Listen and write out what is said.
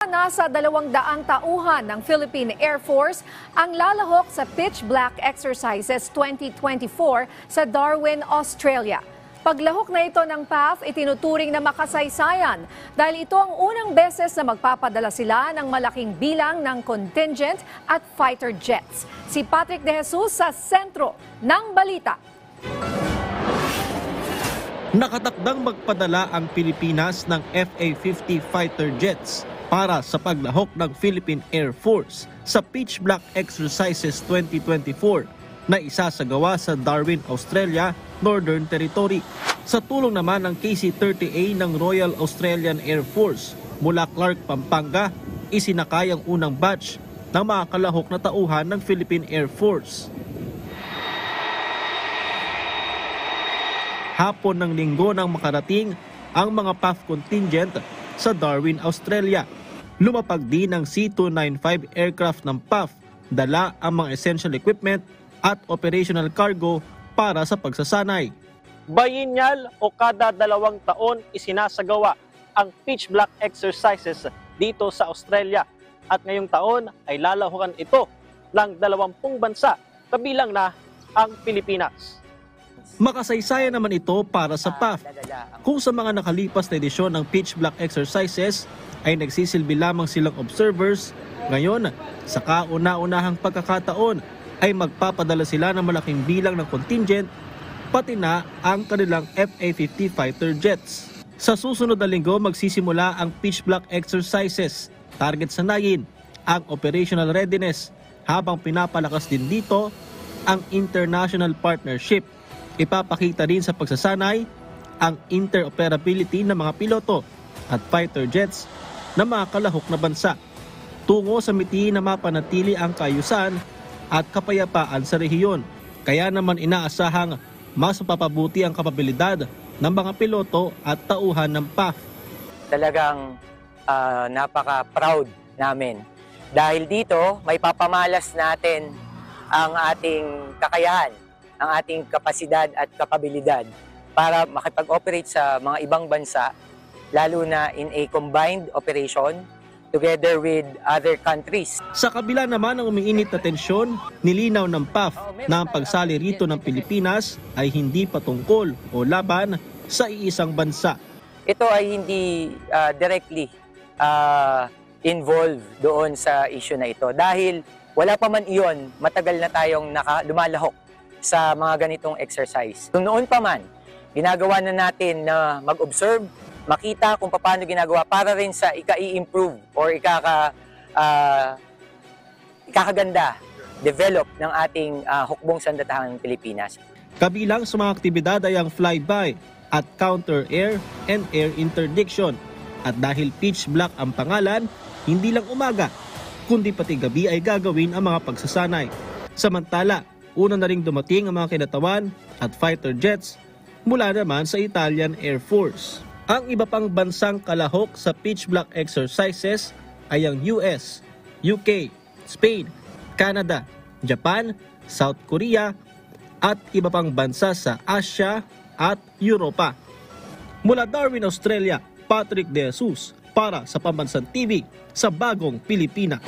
Nasa 200 tauhan ng Philippine Air Force ang lalahok sa Pitch Black Exercises 2024 sa Darwin, Australia. Paglahok na ito ng PAF, itinuturing na makasaysayan dahil ito ang unang beses na magpapadala sila ng malaking bilang ng contingent at fighter jets. Si Patrick De Jesus sa sentro ng balita. Nakatakdang magpadala ang Pilipinas ng FA-50 fighter jets para sa paglahok ng Philippine Air Force sa Pitch Black Exercises 2024 na isasagawa sa Darwin, Australia, Northern Territory. Sa tulong naman ng KC-30A ng Royal Australian Air Force mula Clark, Pampanga, isinakay ang unang batch ng mga kalahok na tauhan ng Philippine Air Force. Hapon ng linggo nang makarating ang mga PAF contingent sa Darwin, Australia. Lumapag din ang C-295 aircraft ng PAF, dala ang mga essential equipment at operational cargo para sa pagsasanay. Biennial o kada 2 taon isinasagawa ang Pitch Black Exercises dito sa Australia at ngayong taon ay lalahukan ito ng 20 bansa kabilang na ang Pilipinas. Makasaysayan naman ito para sa PAF. Kung sa mga nakalipas na edisyon ng Pitch Black Exercises ay nagsisilbi lamang silang observers, ngayon sa kauna-unahang pagkakataon ay magpapadala sila ng malaking bilang ng contingent pati na ang kanilang FA-50 fighter jets. Sa susunod na linggo magsisimula ang Pitch Black Exercises. Target sanayin ang operational readiness habang pinapalakas din dito ang international partnership. Ipapakita rin sa pagsasanay ang interoperability ng mga piloto at fighter jets ng mga kalahok na bansa tungo sa mitiin na mapanatili ang kaayusan at kapayapaan sa rehiyon. Kaya naman inaasahang mas mapapabuti ang kapabilidad ng mga piloto at tauhan ng PAF. Talagang napaka-proud namin dahil dito may papamalas natin ang ating kakayahan, ang ating kapasidad at kapabilidad para makipag-operate sa mga ibang bansa, lalo na in a combined operation together with other countries. Sa kabila naman ng umiinit na tensyon, nilinaw ng PAF na ang pagsali rito ng Pilipinas ay hindi patungkol o laban sa iisang bansa. Ito ay hindi directly involved doon sa issue na ito dahil wala pa man iyon, matagal na tayong lumalahok sa mga ganitong exercise. Noon pa man, ginagawa na natin na mag-observe, makita kung paano ginagawa para rin sa ika-i-improve or ikakaganda, develop ng ating hukbong sandatahang Pilipinas. Kabilang sa mga aktibidad ay ang flyby at counter-air and air interdiction. At dahil Pitch Black ang pangalan, hindi lang umaga, kundi pati gabi ay gagawin ang mga pagsasanay. Samantala, una na ring dumating ang mga kinatawan at fighter jets mula naman sa Italian Air Force. Ang iba pang bansang kalahok sa Pitch Black Exercises ay ang US, UK, Spain, Canada, Japan, South Korea at iba pang bansa sa Asia at Europa. Mula Darwin, Australia, Patrick De Jesus para sa Pambansang TV sa Bagong Pilipinas.